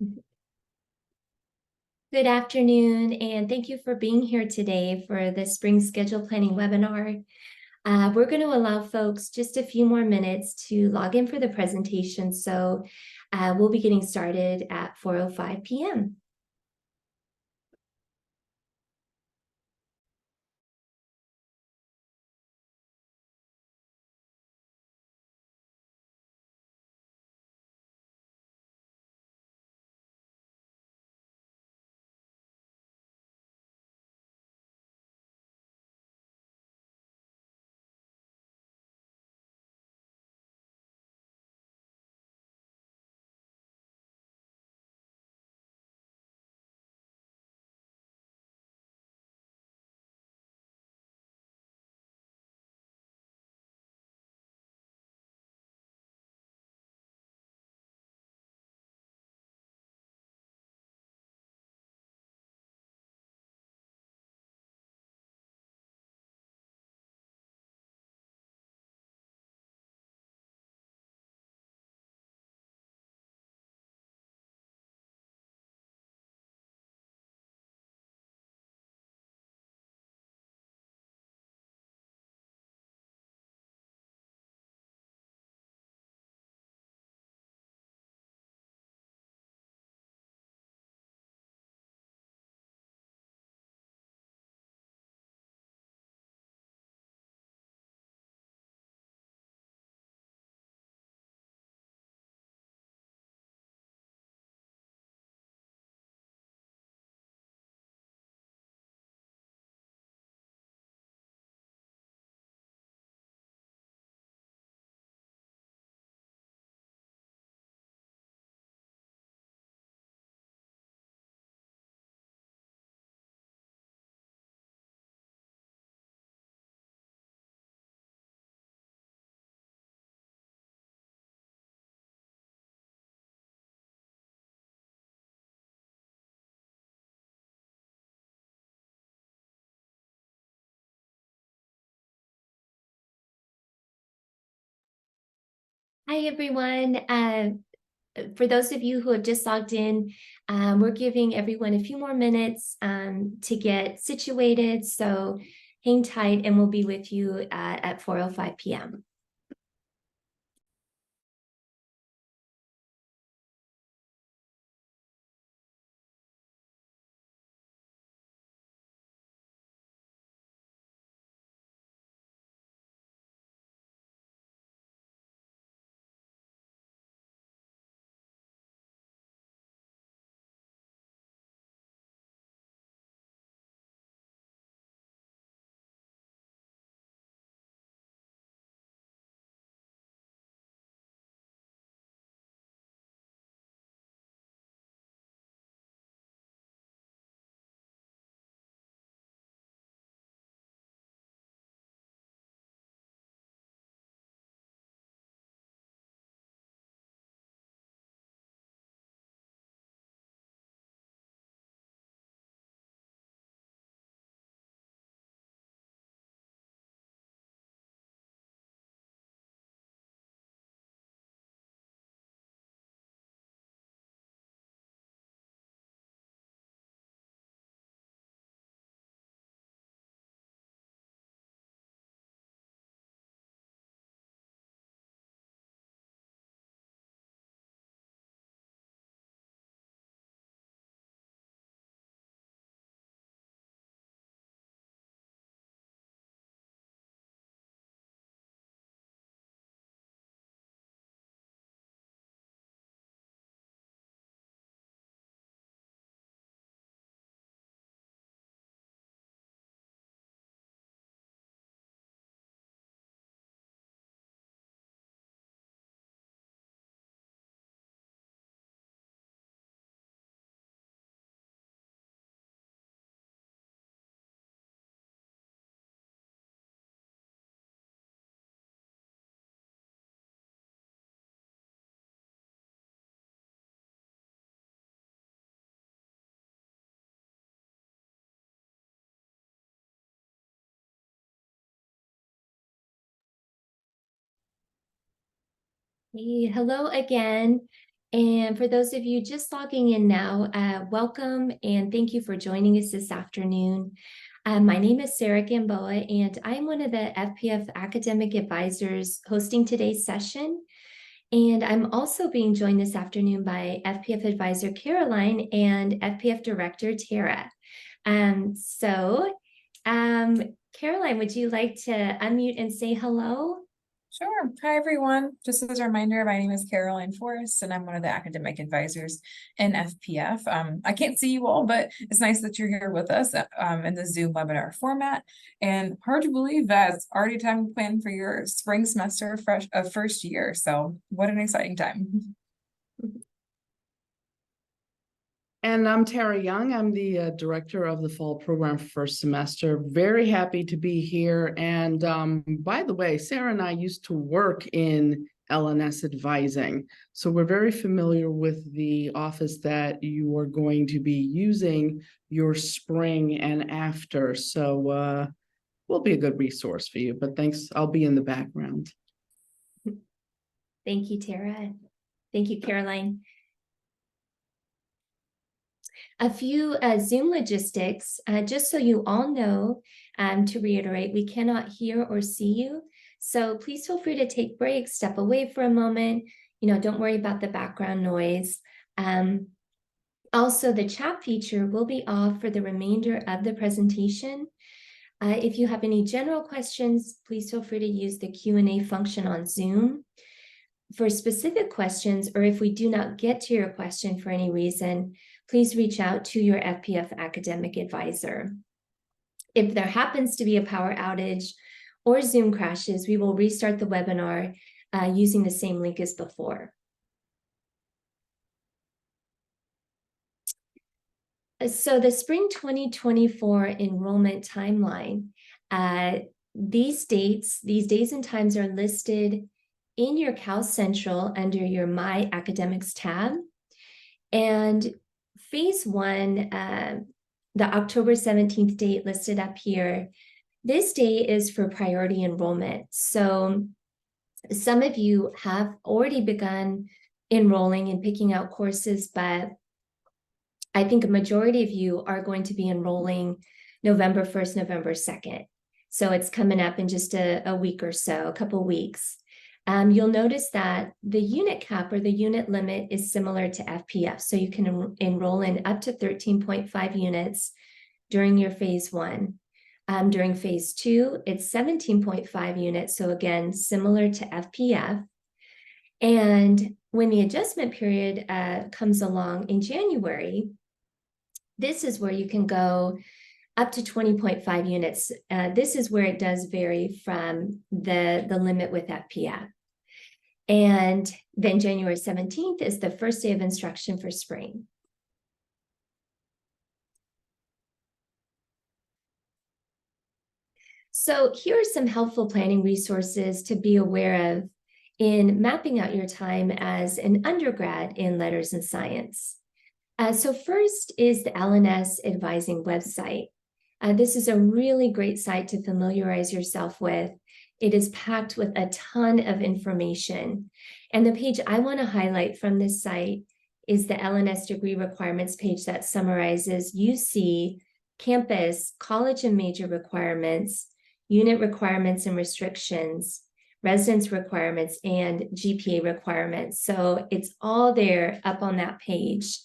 Good afternoon, and thank you for being here today for the Spring Schedule Planning webinar. We're going to allow folks just a few more minutes to log in for the presentation, so we'll be getting started at 4:05 p.m. Hi, everyone. For those of you who have just logged in, we're giving everyone a few more minutes to get situated, so hang tight and we'll be with you at 4:05 p.m. Hey, hello again. And for those of you just logging in now, welcome and thank you for joining us this afternoon. My name is Sarah Gamboa, and I'm one of the FPF academic advisors hosting today's session. And I'm also being joined this afternoon by FPF advisor Caroline and FPF director Tara. Caroline, would you like to unmute and say hello? Sure. Hi, everyone. Just as a reminder, my name is Caroline Forrest, and I'm one of the academic advisors in FPF. I can't see you all, but it's nice that you're here with us in the Zoom webinar format. And hard to believe that it's already time to plan for your spring semester first year. So what an exciting time. And I'm Tara Young. I'm the director of the fall program for first semester. Very happy to be here. And by the way, Sarah and I used to work in LNS advising. So we're very familiar with the office that you are going to be using your spring and after. So we'll be a good resource for you. But thanks. I'll be in the background. Thank you, Tara. Thank you, Caroline. A few Zoom logistics, just so you all know, to reiterate, we cannot hear or see you. So please feel free to take breaks, step away for a moment. Don't worry about the background noise. Also, the chat feature will be off for the remainder of the presentation. If you have any general questions, please feel free to use the Q&A function on Zoom. For specific questions, or if we do not get to your question for any reason, please reach out to your FPF academic advisor. If there happens to be a power outage or Zoom crashes, we will restart the webinar using the same link as before. So the spring 2024 enrollment timeline, these days and times are listed in your Cal Central under your My Academics tab. And phase one, the October 17th date listed up here, this day is for priority enrollment. So some of you have already begun enrolling and picking out courses, but I think a majority of you are going to be enrolling November 1st, November 2nd. So it's coming up in just a week or so, a couple weeks. You'll notice that the unit cap or the unit limit is similar to FPF. So you can enroll in up to 13.5 units during your phase one. During phase two, it's 17.5 units. So again, similar to FPF. And when the adjustment period comes along in January, this is where you can go up to 20.5 units. This is where it does vary from the limit with FPF. And then January 17th is the first day of instruction for spring. So here are some helpful planning resources to be aware of in mapping out your time as an undergrad in letters and science. So first is the LNS advising website. This is a really great site to familiarize yourself with. It is packed with a ton of information. And the page I want to highlight from this site is the LNS degree requirements page that summarizes UC, campus, college and major requirements, unit requirements and restrictions, residence requirements, and GPA requirements. So it's all there up on that page.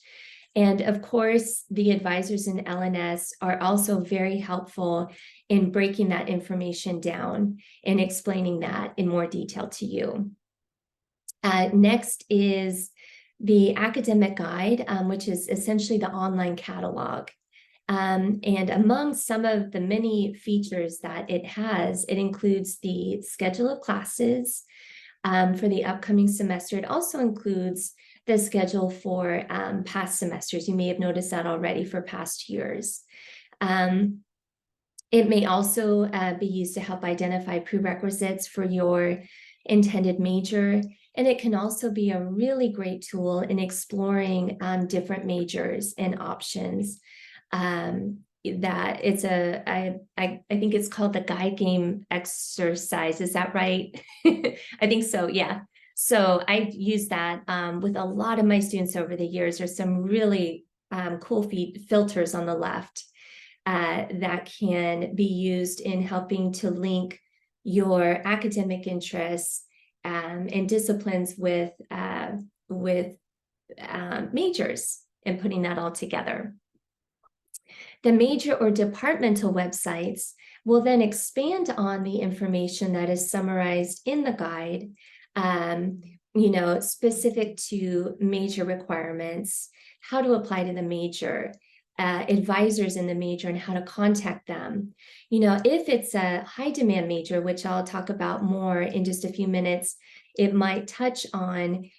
And of course, the advisors in LNS are also very helpful in breaking that information down and explaining that in more detail to you. Next is the academic guide, which is essentially the online catalog. And among some of the many features that it has, it includes the schedule of classes for the upcoming semester. It also includes the schedule for past semesters. You may have noticed that already for past years. It may also be used to help identify prerequisites for your intended major. And it can also be a really great tool in exploring different majors and options. That it's I think it's called the guide game exercise. Is that right? I think so, yeah. So I use that with a lot of my students over the years. There's some really cool filters on the left that can be used in helping to link your academic interests and disciplines with majors and putting that all together. The major or departmental websites will then expand on the information that is summarized in the guide, specific to major requirements, how to apply to the major, advisors in the major and how to contact them. If it's a high demand major, which I'll talk about more in just a few minutes, it might touch on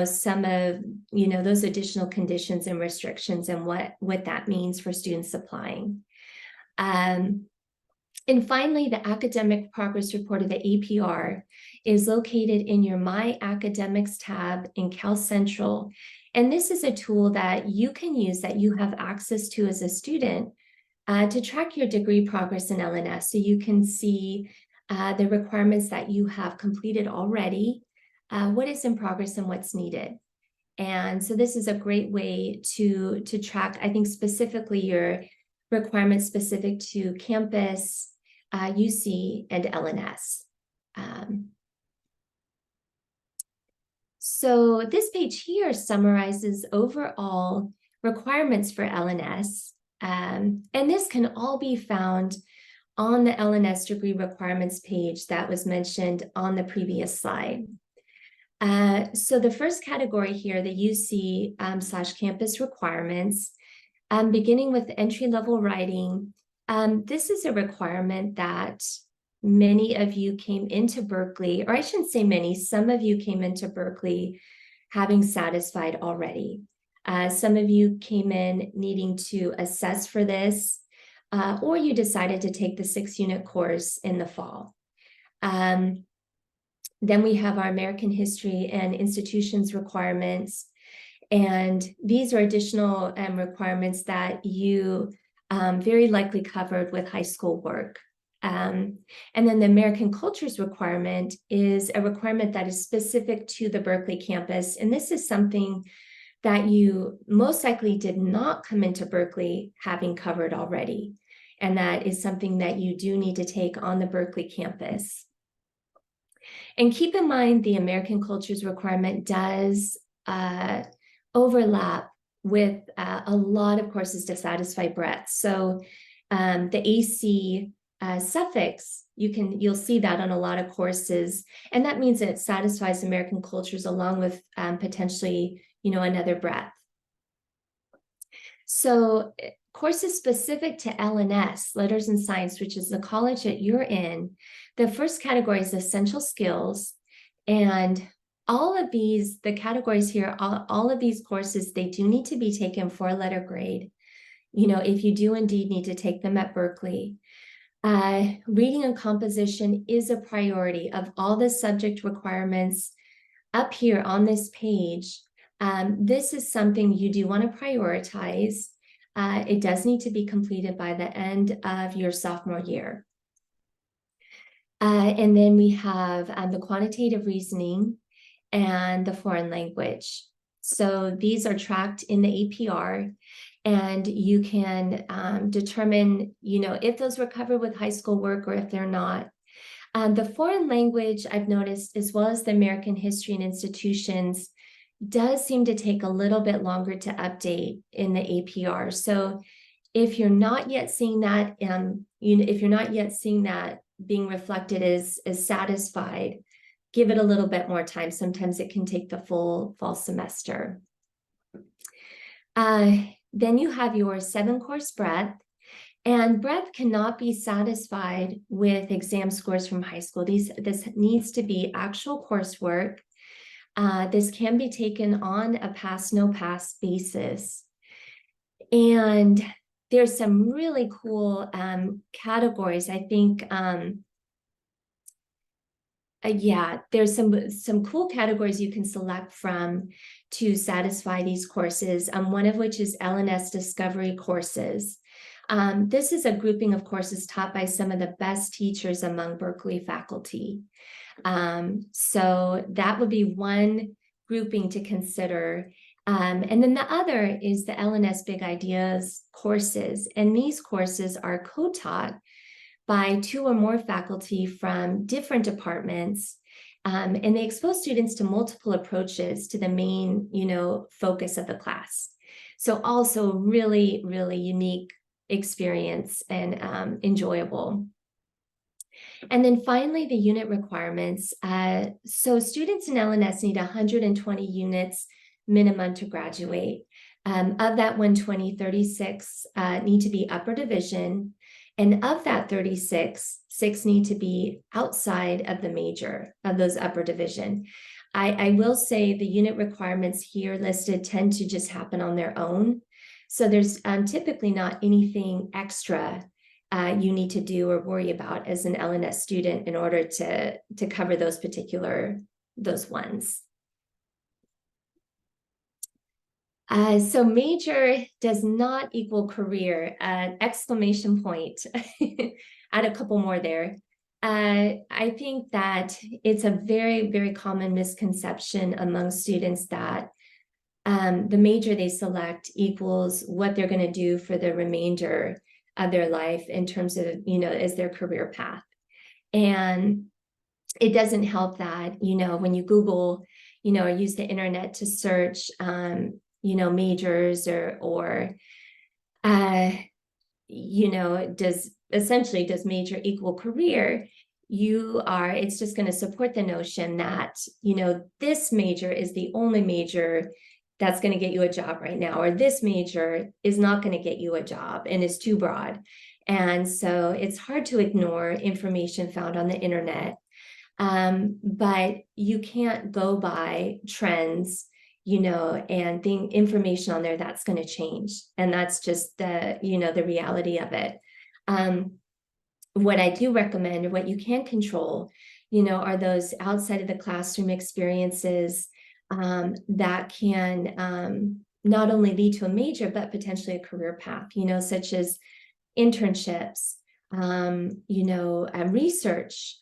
some of those additional conditions and restrictions and what that means for students applying. And finally, the Academic Progress Report, or the APR, is located in your My Academics tab in Cal Central. And this is a tool that you can use, that you have access to as a student, to track your degree progress in LNS. So you can see the requirements that you have completed already, what is in progress and what's needed. And so this is a great way to track, I think, specifically your requirements specific to campus, UC, and LNS. So this page here summarizes overall requirements for LNS. And this can all be found on the LNS degree requirements page that was mentioned on the previous slide. So the first category here, the UC / campus requirements, beginning with entry-level writing. This is a requirement that many of you came into Berkeley, or I shouldn't say many, some of you came into Berkeley having satisfied already. Some of you came in needing to assess for this, or you decided to take the 6-unit course in the fall. Then we have our American history and institutions requirements. And these are additional requirements that you very likely covered with high school work. And then the American cultures requirement is a requirement that is specific to the Berkeley campus. And this is something that you most likely did not come into Berkeley having covered already. And that is something that you do need to take on the Berkeley campus. And keep in mind, the American cultures requirement does overlap with a lot of courses to satisfy breadth. So the AC suffix, you'll see that on a lot of courses, and that means that it satisfies American cultures along with potentially, another breadth. So courses specific to LNS, Letters and Science, which is the college that you're in, the first category is essential skills. And all of these, the categories here, all of these courses, they do need to be taken for a letter grade. If you do indeed need to take them at Berkeley. Reading and composition is a priority of all the subject requirements up here on this page. This is something you do want to prioritize. It does need to be completed by the end of your sophomore year. And then we have the quantitative reasoning and the foreign language. So these are tracked in the APR, and you can determine, if those were covered with high school work or if they're not. The foreign language, I've noticed, as well as the American history and institutions, does seem to take a little bit longer to update in the APR. So if you're not yet seeing that, if you're not yet seeing that being reflected as satisfied, give it a little bit more time. Sometimes it can take the full fall semester. Then you have your 7-course breadth, and breadth cannot be satisfied with exam scores from high school. This needs to be actual coursework. This can be taken on a pass, no pass basis. And there's some really cool categories. I think, there's some cool categories you can select from to satisfy these courses, one of which is LNS Discovery courses. This is a grouping of courses taught by some of the best teachers among Berkeley faculty. So that would be one grouping to consider. And then the other is the LNS Big Ideas courses. And these courses are co-taught by 2 or more faculty from different departments. And they expose students to multiple approaches to the main, focus of the class. So also really, really unique experience and enjoyable. And then finally, the unit requirements. So students in LNS need 120 units minimum to graduate. Of that 120, 36 need to be upper division. And of that 36, 6 need to be outside of the major of those upper division. I will say the unit requirements here listed tend to just happen on their own. So there's typically not anything extra you need to do or worry about as an LNS student in order to cover those ones. So major does not equal career, exclamation point. Add a couple more there. I think that it's a very, very common misconception among students that the major they select equals what they're going to do for the remainder of their life in terms of, as their career path. And it doesn't help that, when you Google, or use the internet to search, majors or does major equal career? It's just going to support the notion that, this major is the only major that's going to get you a job right now, or this major is not going to get you a job and is too broad. And so it's hard to ignore information found on the internet. But you can't go by trends, and information on there that's going to change. And that's just the reality of it. What I do recommend, or what you can control, are those outside of the classroom experiences that can not only lead to a major, but potentially a career path, such as internships, research,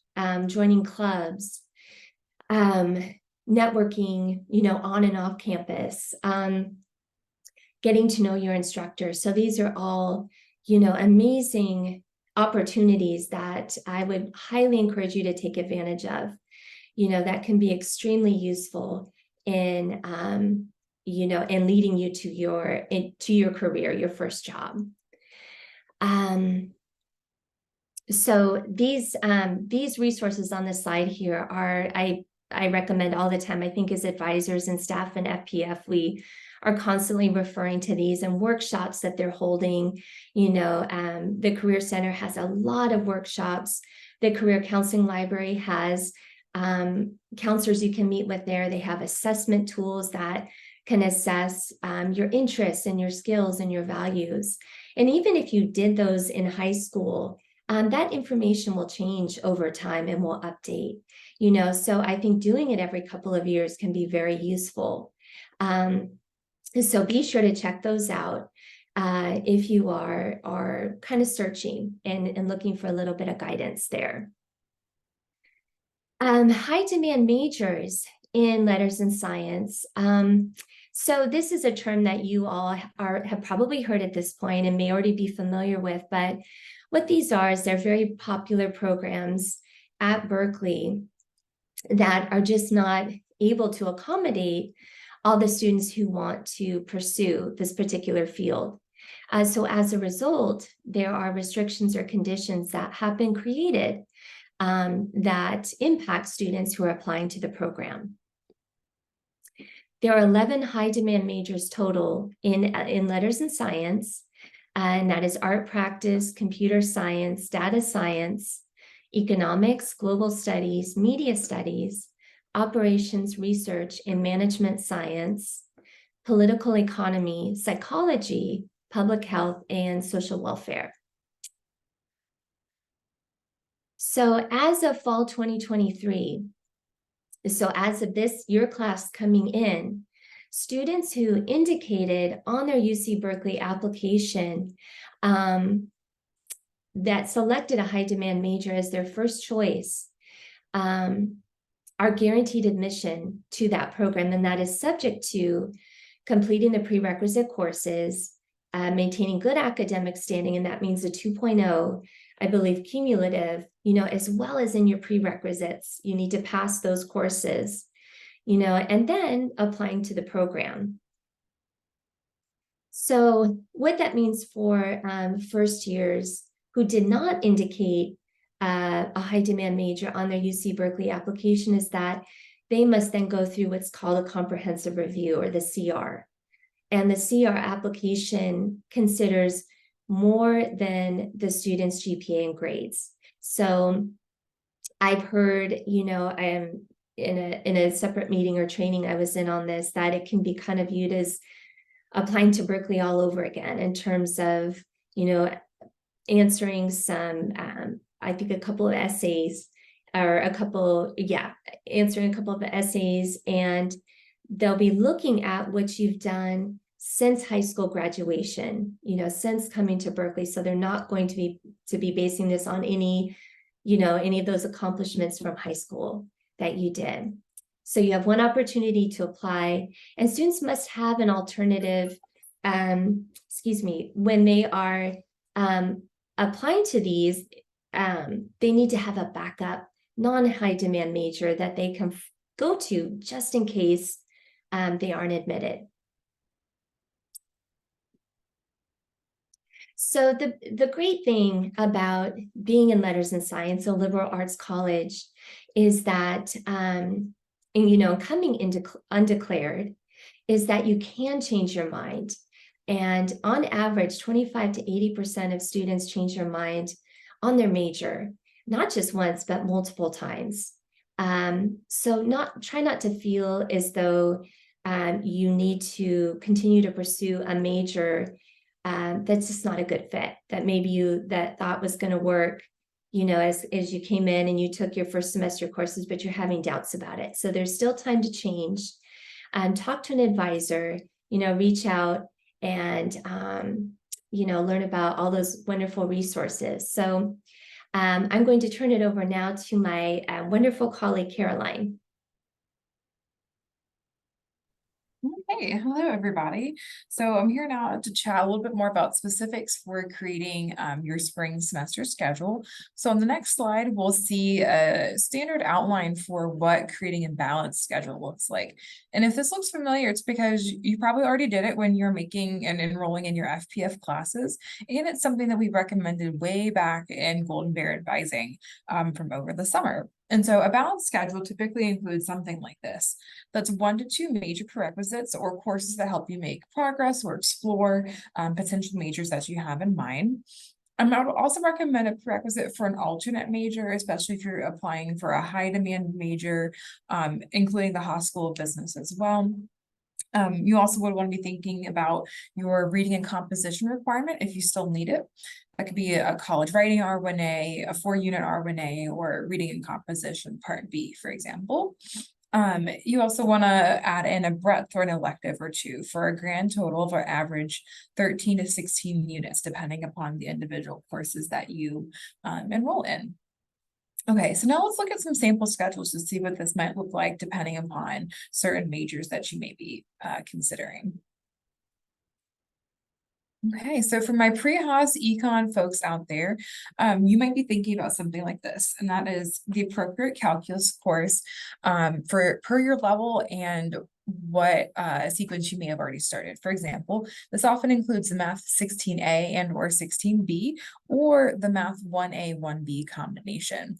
joining clubs, networking, on and off campus, getting to know your instructor. So these are all, amazing opportunities that I would highly encourage you to take advantage of, that can be extremely useful in, in leading you to your career, your first job. So these resources on the slide here are, I recommend all the time. I think as advisors and staff in FPF, we are constantly referring to these and workshops that they're holding. The Career Center has a lot of workshops. The Career Counseling Library has counselors you can meet with there. They have assessment tools that can assess your interests and your skills and your values. And even if you did those in high school, that information will change over time and will update, so I think doing it every couple of years can be very useful. So be sure to check those out if you are kind of searching and looking for a little bit of guidance there. High demand majors in letters and science. So this is a term that you all have probably heard at this point and may already be familiar with, but what these are is they're very popular programs at Berkeley that are just not able to accommodate all the students who want to pursue this particular field. So as a result, there are restrictions or conditions that have been created that impact students who are applying to the program. There are 11 high demand majors total in letters and science, and that is art practice, computer science, data science, economics, global studies, media studies, operations, research, and management science, political economy, psychology, public health, and social welfare. So as of fall 2023, so as of this year class coming in, students who indicated on their UC Berkeley application that selected a high demand major as their first choice are guaranteed admission to that program, and that is subject to completing the prerequisite courses, maintaining good academic standing, and that means a 2.0, I believe, cumulative, as well as in your prerequisites. You need to pass those courses, and then applying to the program. So what that means for first years who did not indicate a high demand major on their UC Berkeley application is that they must then go through what's called a comprehensive review, or the CR. And the CR application considers more than the student's GPA and grades. So I've heard, I am in a separate meeting or training I was in on this, that it can be kind of viewed as applying to Berkeley all over again in terms of, answering some, I think a couple of essays, or answering a couple of essays, and they'll be looking at what you've done since high school graduation, since coming to Berkeley. So they're not going to be basing this on any of those accomplishments from high school that you did. So you have one opportunity to apply, and students must have an alternative, when they are applying to these, they need to have a backup non-high demand major that they can go to just in case they aren't admitted. So the great thing about being in letters and science, a liberal arts college, is that, coming into undeclared, is that you can change your mind. And on average, 25 to 80% of students change their mind on their major, not just once, but multiple times. So try not to feel as though you need to continue to pursue a major that's just not a good fit, that maybe that thought was going to work, as you came in and you took your first semester courses, but you're having doubts about it. So there's still time to change. Talk to an advisor, reach out and, learn about all those wonderful resources. So I'm going to turn it over now to my wonderful colleague, Caroline. Hey, hello everybody. So I'm here now to chat a little bit more about specifics for creating your spring semester schedule. So on the next slide, we'll see a standard outline for what creating a balanced schedule looks like. And if this looks familiar, it's because you probably already did it when you're making and enrolling in your FPF classes. And it's something that we recommended way back in Golden Bear Advising from over the summer. And so a balanced schedule typically includes something like this. That's 1 to 2 major prerequisites or courses that help you make progress or explore potential majors that you have in mind. I would also recommend a prerequisite for an alternate major, especially if you're applying for a high demand major, including the Haas School of Business as well. You also would want to be thinking about your reading and composition requirement if you still need it. That could be a college writing R1A, a 4-unit R1A, or reading and composition Part B, for example. You also want to add in a breadth or an elective or two for a grand total of an average 13 to 16 units, depending upon the individual courses that you enroll in. Okay, so now let's look at some sample schedules to see what this might look like depending upon certain majors that you may be considering. Okay, so for my pre-Haas econ folks out there, you might be thinking about something like this, and that is the appropriate calculus course per your level and what sequence you may have already started. For example, this often includes the Math 16A and or 16B or the Math 1A, 1B combination.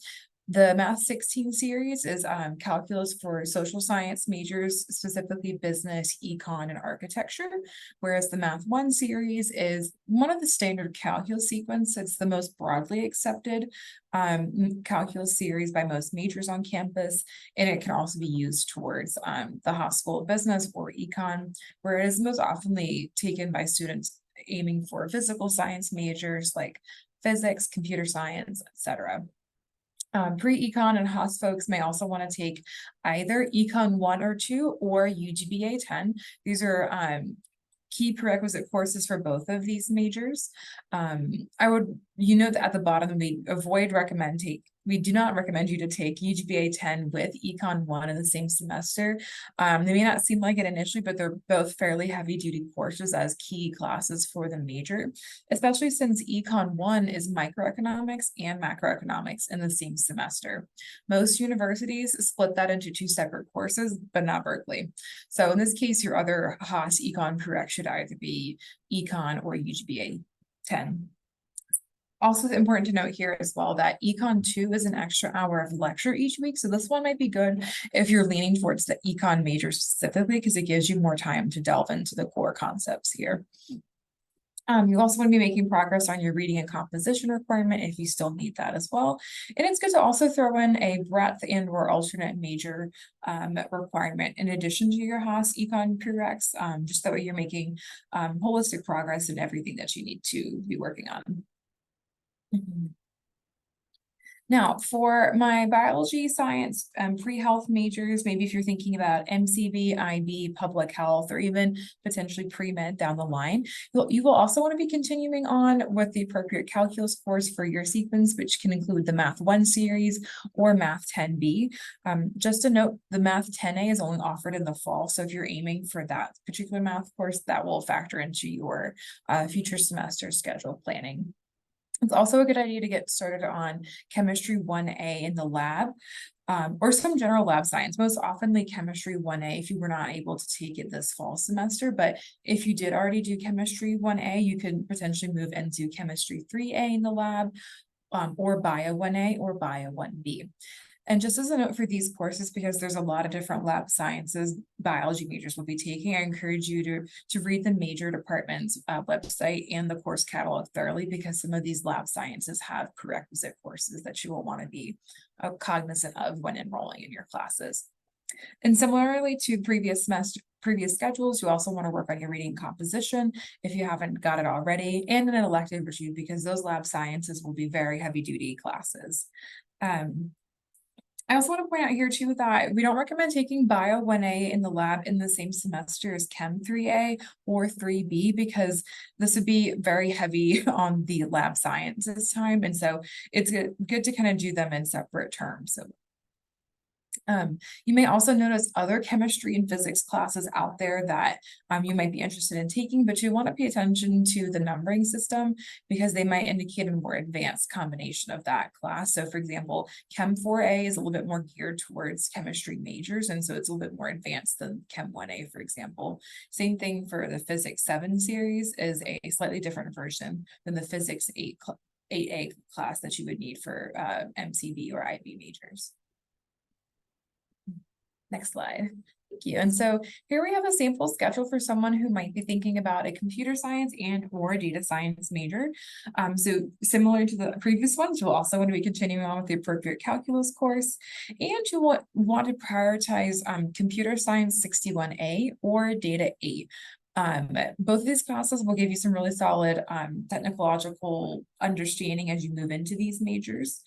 The Math 16 series is calculus for social science majors, specifically business, econ, and architecture, whereas the Math 1 series is one of the standard calculus sequence. It's the most broadly accepted calculus series by most majors on campus, and it can also be used towards the Haas School of Business or econ, where it is most oftenly taken by students aiming for physical science majors like physics, computer science, etc. Pre-econ and Haas folks may also want to take either Econ 1 or 2 or UGBA 10. These are key prerequisite courses for both of these majors. I would, that at the bottom, we avoid we do not recommend you to take UGPA 10 with Econ 1 in the same semester. They may not seem like it initially, but they're both fairly heavy duty courses as key classes for the major, especially since Econ 1 is microeconomics and macroeconomics in the same semester. Most universities split that into 2 separate courses, but not Berkeley. So in this case, your other Haas Econ prereq should either be Econ or UGPA 10. Also important to note here as well that Econ 2 is an extra hour of lecture each week. So this one might be good if you're leaning towards the Econ major specifically, because it gives you more time to delve into the core concepts here. You also want to be making progress on your reading and composition requirement if you still need that as well. And it's good to also throw in a breadth and or alternate major requirement in addition to your Haas Econ prereqs, just that way you're making holistic progress in everything that you need to be working on. Now, for my biology, science, pre-health majors, maybe if you're thinking about MCV, IB, public health, or even potentially pre-med down the line, you will also want to be continuing on with the appropriate calculus course for your sequence, which can include the Math 1 series or Math 10B. Just a note, the Math 10A is only offered in the fall, so if you're aiming for that particular math course, that will factor into your future semester schedule planning. It's also a good idea to get started on chemistry 1A in the lab, or some general lab science, most oftenly chemistry 1A if you were not able to take it this fall semester. But if you did already do chemistry 1A, you could potentially move into chemistry 3A in the lab, or bio 1A or bio 1B. And just as a note for these courses, because there's a lot of different lab sciences biology majors will be taking, I encourage you to read the major department's website and the course catalog thoroughly, because some of these lab sciences have prerequisite courses that you will want to be cognizant of when enrolling in your classes. And similarly to previous schedules, you also want to work on your reading composition if you haven't got it already, and an elective or two, because those lab sciences will be very heavy duty classes. I also want to point out here too that we don't recommend taking Bio 1A in the lab in the same semester as Chem 3A or 3B, because this would be very heavy on the lab sciences time. And so it's good to kind of do them in separate terms. So you may also notice other chemistry and physics classes out there that you might be interested in taking, but you want to pay attention to the numbering system because they might indicate a more advanced combination of that class. So for example, Chem 4A is a little bit more geared towards chemistry majors, and so it's a little bit more advanced than Chem 1A, for example. Same thing for the Physics 7 series is a slightly different version than the Physics 8A class that you would need for MCV or IB majors. Next slide. Thank you. And so here we have a sample schedule for someone who might be thinking about a computer science and or data science major. So similar to the previous ones, you'll also want to be continuing on with the appropriate calculus course, and you want to prioritize computer science 61A or data 8. Both of these classes will give you some really solid technological understanding as you move into these majors.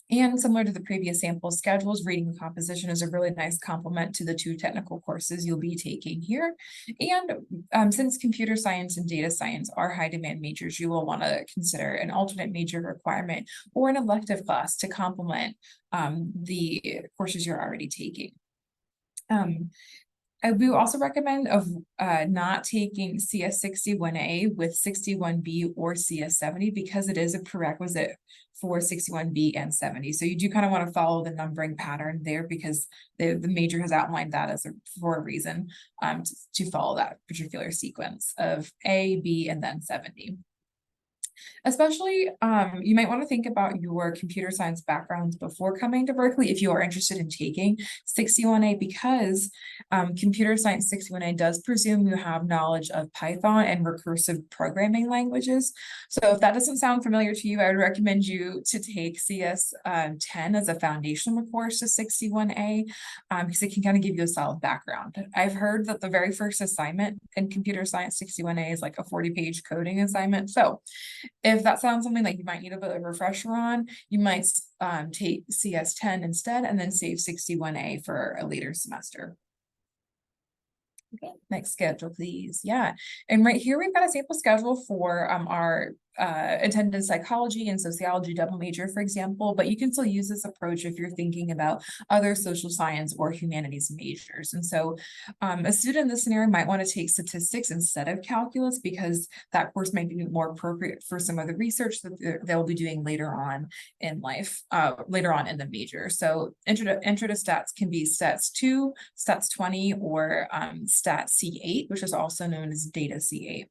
And similar to the previous sample schedules, reading and composition is a really nice complement to the 2 technical courses you'll be taking here. And since computer science and data science are high demand majors, you will want to consider an alternate major requirement or an elective class to complement the courses you're already taking. We also recommend not taking CS 61A with 61B or CS 70 because it is a prerequisite for 61B and 70. So you do kind of want to follow the numbering pattern there because the major has outlined that for a reason to follow that particular sequence of A, B, and then 70. Especially, you might want to think about your computer science backgrounds before coming to Berkeley if you are interested in taking 61A, because computer science 61A does presume you have knowledge of Python and recursive programming languages. So if that doesn't sound familiar to you, I would recommend you to take CS 10 as a foundational course to 61A, because it can kind of give you a solid background. I've heard that the very first assignment in computer science 61A is like a 40-page coding assignment. So if that sounds something like you might need a bit of a refresher on, you might take CS 10 instead and then save 61A for a later semester. Okay, next schedule, please. Yeah, and right here we've got a sample schedule for our attended psychology and sociology double major, for example, but you can still use this approach if you're thinking about other social science or humanities majors. And so a student in this scenario might want to take statistics instead of calculus because that course might be more appropriate for some of the research that they'll be doing later on in life, later on in the major. So intro to stats can be stats 2, stats 20, or stat C8, which is also known as data C8.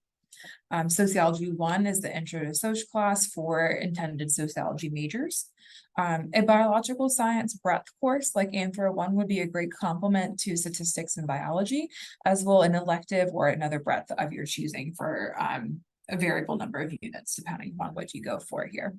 Sociology 1 is the intro to social class for intended sociology majors. A biological science breadth course like Anthro 1 would be a great complement to statistics and biology, as well an elective or another breadth of your choosing for a variable number of units, depending on what you go for here.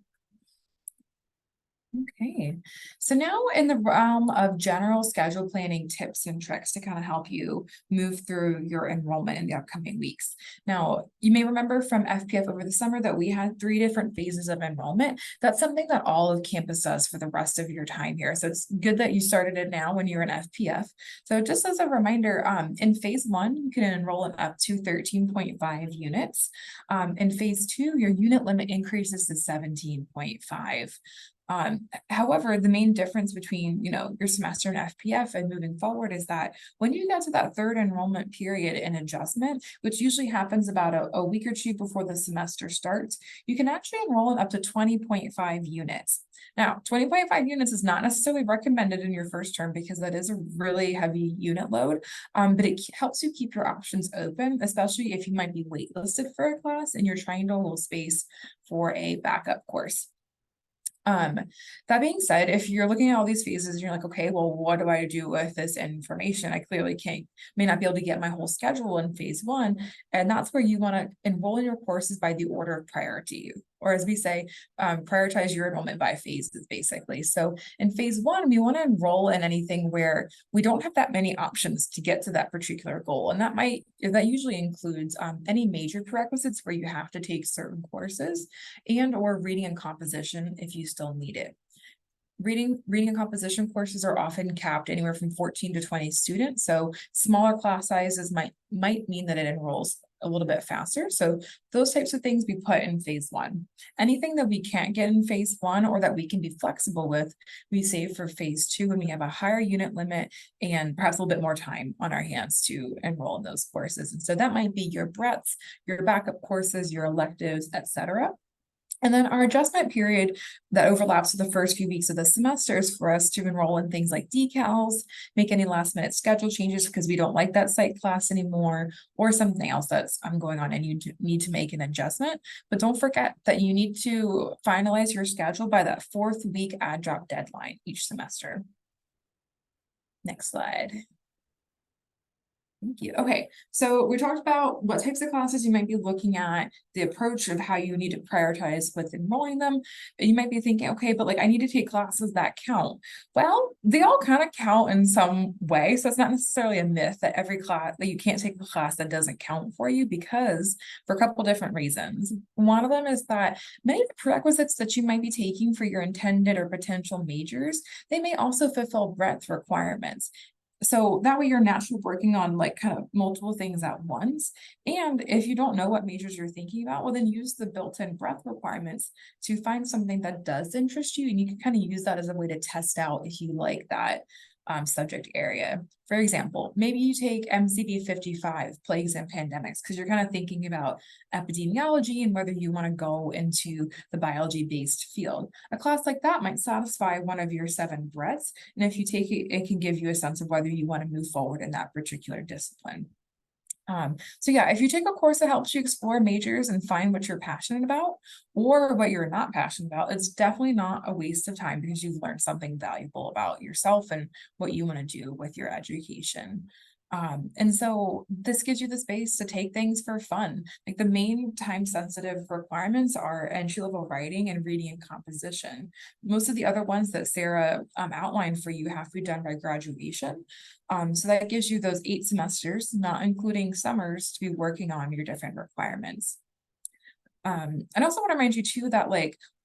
Okay, so now in the realm of general schedule planning tips and tricks to kind of help you move through your enrollment in the upcoming weeks. Now, you may remember from FPF over the summer that we had 3 different phases of enrollment. That's something that all of campus does for the rest of your time here. So it's good that you started it now when you're in FPF. So just as a reminder, in phase 1, you can enroll in up to 13.5 units. In phase 2, your unit limit increases to 17.5. However, the main difference between, your semester in FPF and moving forward is that when you get to that third enrollment period in adjustment, which usually happens about a week or 2 before the semester starts, you can actually enroll in up to 20.5 units. Now, 20.5 units is not necessarily recommended in your first term because that is a really heavy unit load, but it helps you keep your options open, especially if you might be waitlisted for a class and you're trying to hold space for a backup course. That being said, if you're looking at all these phases and you're like, okay, well, what do I do with this information? I clearly may not be able to get my whole schedule in phase 1. And that's where you want to enroll in your courses by the order of priority, or as we say, prioritize your enrollment by phases, basically. So in phase 1, we want to enroll in anything where we don't have that many options to get to that particular goal. And that usually includes any major prerequisites where you have to take certain courses or reading and composition if you still need it. Reading and composition courses are often capped anywhere from 14 to 20 students. So smaller class sizes might mean that it enrolls a little bit faster. So those types of things we put in phase 1. Anything that we can't get in phase 1 or that we can be flexible with, we save for phase 2 when we have a higher unit limit and perhaps a little bit more time on our hands to enroll in those courses. And so that might be your breadths, your backup courses, your electives, etc. And then our adjustment period that overlaps with the first few weeks of the semester is for us to enroll in things like decals, make any last minute schedule changes because we don't like that psych class anymore, or something else that's going on and you need to make an adjustment. But don't forget that you need to finalize your schedule by that 4th week add drop deadline each semester. Next slide. Thank you. Okay, so we talked about what types of classes you might be looking at, the approach of how you need to prioritize with enrolling them. You might be thinking, okay, but I need to take classes that count. Well, they all kind of count in some way. So it's not necessarily a myth that that you can't take a class that doesn't count for you, because for a couple different reasons. One of them is that many of the prerequisites that you might be taking for your intended or potential majors, they may also fulfill breadth requirements. So that way you're naturally working on kind of multiple things at once. And if you don't know what majors you're thinking about, well, then use the built-in breadth requirements to find something that does interest you. And you can kind of use that as a way to test out if you like that subject area. For example, maybe you take MCB 55, plagues and pandemics, because you're kind of thinking about epidemiology and whether you want to go into the biology-based field. A class like that might satisfy one of your 7 breadths, and if you take it, it can give you a sense of whether you want to move forward in that particular discipline. So yeah, if you take a course that helps you explore majors and find what you're passionate about or what you're not passionate about, it's definitely not a waste of time because you've learned something valuable about yourself and what you want to do with your education. And so this gives you the space to take things for fun. The main time sensitive requirements are entry level writing and reading and composition. Most of the other ones that Sarah outlined for you have to be done by graduation. So that gives you those 8 semesters, not including summers, to be working on your different requirements. And I also want to remind you too that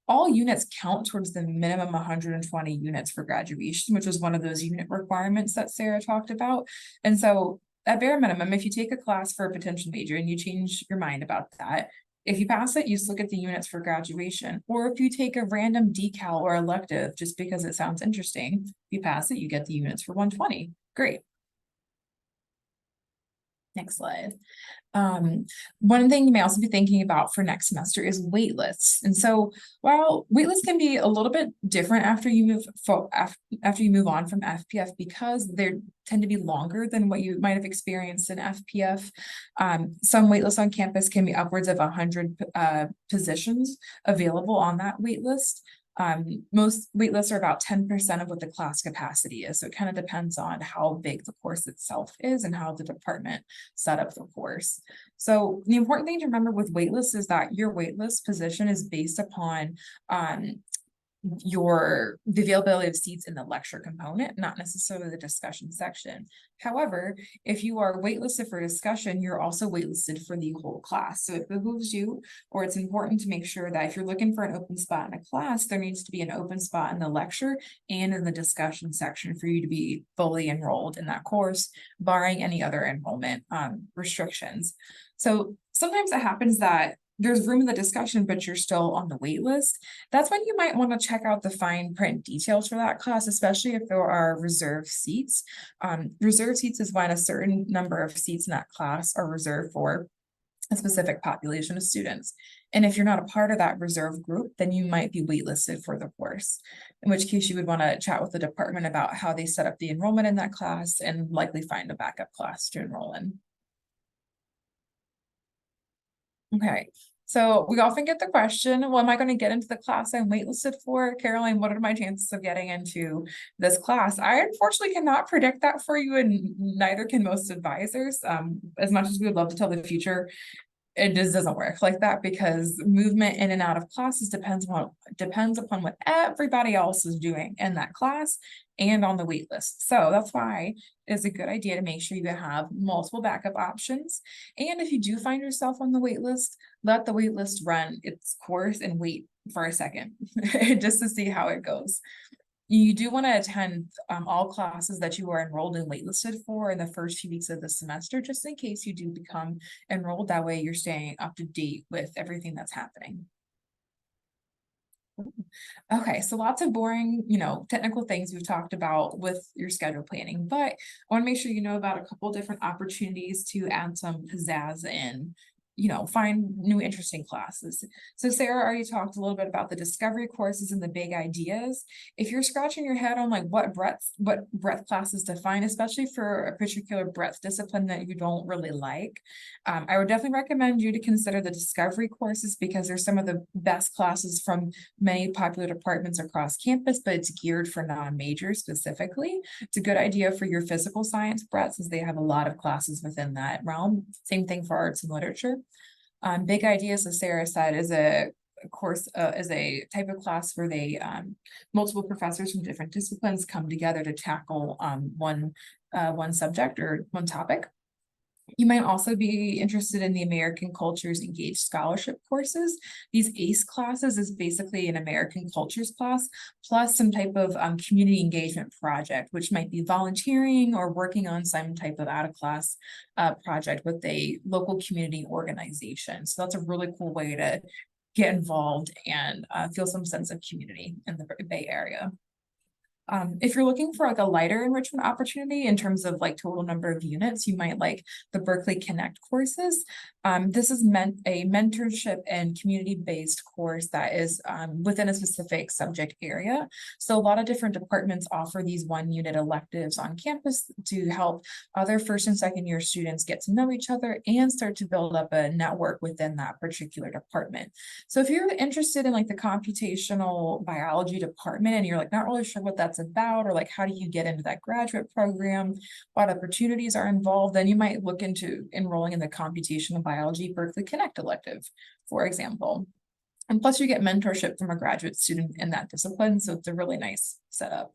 all units count towards the minimum 120 units for graduation, which was one of those unit requirements that Sarah talked about. And so at bare minimum, if you take a class for a potential major and you change your mind about that, If you pass it, you still get the units for graduation. Or if you take a random decal or elective just because it sounds interesting, if you pass it, you get the units for 120. Great. Next slide. One thing you may also be thinking about for next semester is wait lists. And so while wait lists can be a little bit different after you move on from FPF, because they tend to be longer than what you might have experienced in FPF. Some wait lists on campus can be upwards of 100 positions available on that wait list. Most wait lists are about 10% of what the class capacity is. So it kind of depends on how big the course itself is and how the department set up the course. So the important thing to remember with waitlists is that your waitlist position is based upon the availability of seats in the lecture component, not necessarily the discussion section. However, if you are waitlisted for discussion, you're also waitlisted for the whole class. So it behooves you, or it's important to make sure that if you're looking for an open spot in a class, there needs to be an open spot in the lecture and in the discussion section for you to be fully enrolled in that course, barring any other enrollment restrictions. So sometimes it happens that there's room in the discussion, but you're still on the wait list. That's when you might want to check out the fine print details for that class, especially if there are reserved seats. Reserved seats is when a certain number of seats in that class are reserved for a specific population of students. And if you're not a part of that reserve group, then you might be waitlisted for the course, in which case you would want to chat with the department about how they set up the enrollment in that class and likely find a backup class to enroll in. Okay, so we often get the question, well, am I going to get into the class I'm waitlisted for? Caroline, what are my chances of getting into this class? I unfortunately cannot predict that for you, and neither can most advisors. As much as we would love to tell the future, it just doesn't work like that, because movement in and out of classes depends upon what everybody else is doing in that class and on the wait list. So that's why it's a good idea to make sure you have multiple backup options. And if you do find yourself on the wait list, let the wait list run its course and wait for a second just to see how it goes. You do want to attend all classes that you are enrolled and waitlisted for in the first few weeks of the semester, just in case you do become enrolled. That way you're staying up to date with everything that's happening. Okay, so lots of boring, technical things we've talked about with your schedule planning, but I want to make sure you know about a couple different opportunities to add some pizzazz in, find new interesting classes. So Sarah already talked a little bit about the discovery courses and the big ideas. If you're scratching your head on like what breadth classes to find, especially for a particular breadth discipline that you don't really like, I would definitely recommend you to consider the discovery courses, because they're some of the best classes from many popular departments across campus, but it's geared for non-majors specifically. It's a good idea for your physical science breadth, since they have a lot of classes within that realm. Same thing for arts and literature. Big Ideas, as Sarah said, is a course, is a type of class where they multiple professors from different disciplines come together to tackle one subject or one topic. You might also be interested in the American Cultures Engaged Scholarship courses. These ACE classes is basically an American Cultures class, plus some type of community engagement project, which might be volunteering or working on some type of out-of-class project with a local community organization. So that's a really cool way to get involved and feel some sense of community in the Bay Area. If you're looking for like a lighter enrichment opportunity in terms of like total number of units, you might like the Berkeley Connect courses. This is a mentorship and community-based course that is within a specific subject area. So a lot of different departments offer these 1-unit electives on campus to help other first and second year students get to know each other and start to build up a network within that particular department. So if you're interested in like the computational biology department and you're like not really sure what that's about, or like how do you get into that graduate program, what opportunities are involved, then you might look into enrolling in the computational biology Berkeley Connect elective, for example. And plus you get mentorship from a graduate student in that discipline, so it's a really nice setup.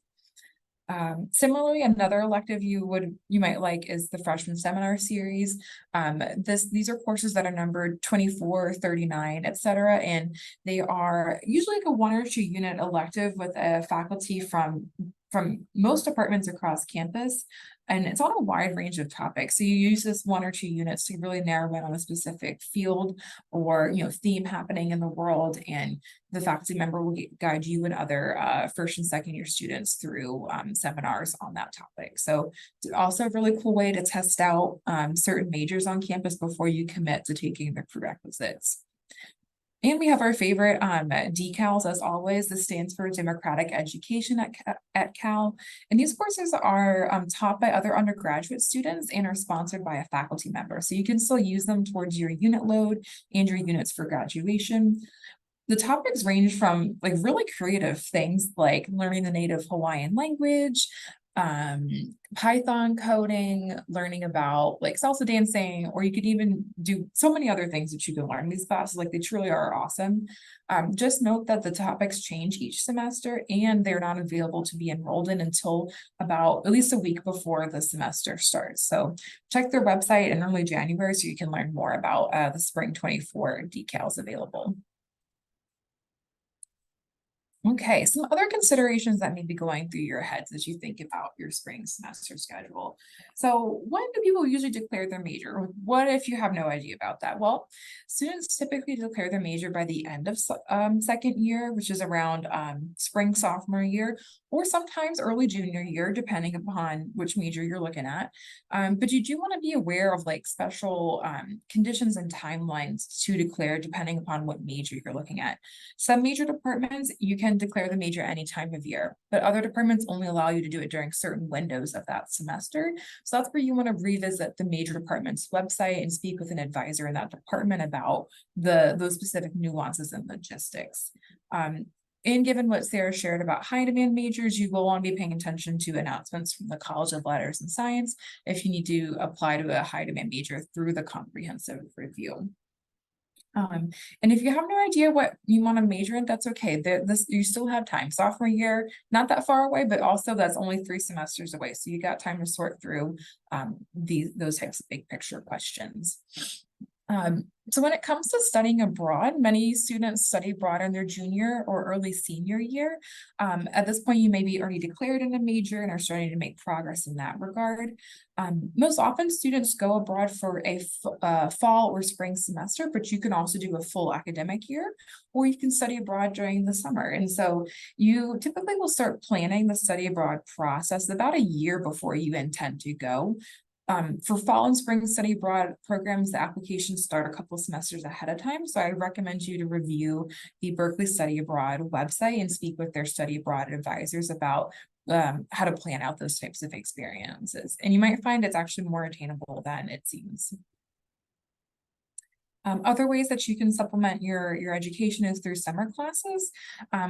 Similarly, another elective you might like is the freshman seminar series. These are courses that are numbered 24, 39, etc. And they are usually like a 1 or 2 unit elective with a faculty from from most departments across campus, and it's on a wide range of topics. So you use this 1 or 2 units to really narrow in on a specific field or theme happening in the world, and the faculty member will guide you and other first and second year students through seminars on that topic. So it's also a really cool way to test out certain majors on campus before you commit to taking the prerequisites. And we have our favorite decals, as always. This stands for Democratic Education at Cal. And these courses are taught by other undergraduate students and are sponsored by a faculty member. So you can still use them towards your unit load and your units for graduation. The topics range from like really creative things like learning the native Hawaiian language, Python coding, learning about like salsa dancing, or you could even do so many other things that you can learn in these classes. Like they truly are awesome. Just note that the topics change each semester and they're not available to be enrolled in until about at least a week before the semester starts. So check their website in early January so you can learn more about the spring 24 decals available. Okay, some other considerations that may be going through your heads as you think about your spring semester schedule. So when do people usually declare their major? What if you have no idea about that? Well, students typically declare their major by the end of second year, which is around spring sophomore year, or sometimes early junior year, depending upon which major you're looking at. But you do want to be aware of like special conditions and timelines to declare depending upon what major you're looking at. Some major departments, you can declare the major any time of year, but other departments only allow you to do it during certain windows of that semester. So that's where you want to revisit the major department's website and speak with an advisor in that department about those specific nuances and logistics. And given what Sarah shared about high demand majors, you will want to be paying attention to announcements from the College of Letters and Science if you need to apply to a high demand major through the comprehensive review. And if you have no idea what you want to major in, that's okay. You still have time. Sophomore year, not that far away, but also that's only 3 semesters away. So you got time to sort through those types of big picture questions. So when it comes to studying abroad, many students study abroad in their junior or early senior year. At this point, you may be already declared in a major and are starting to make progress in that regard. Most often students go abroad for a fall or spring semester, but you can also do a full academic year, or you can study abroad during the summer. And so you typically will start planning the study abroad process about a year before you intend to go. For fall and spring study abroad programs, the applications start a couple semesters ahead of time. So I recommend you to review the Berkeley Study Abroad website and speak with their study abroad advisors about how to plan out those types of experiences. And you might find it's actually more attainable than it seems. Other ways that you can supplement your education is through summer classes.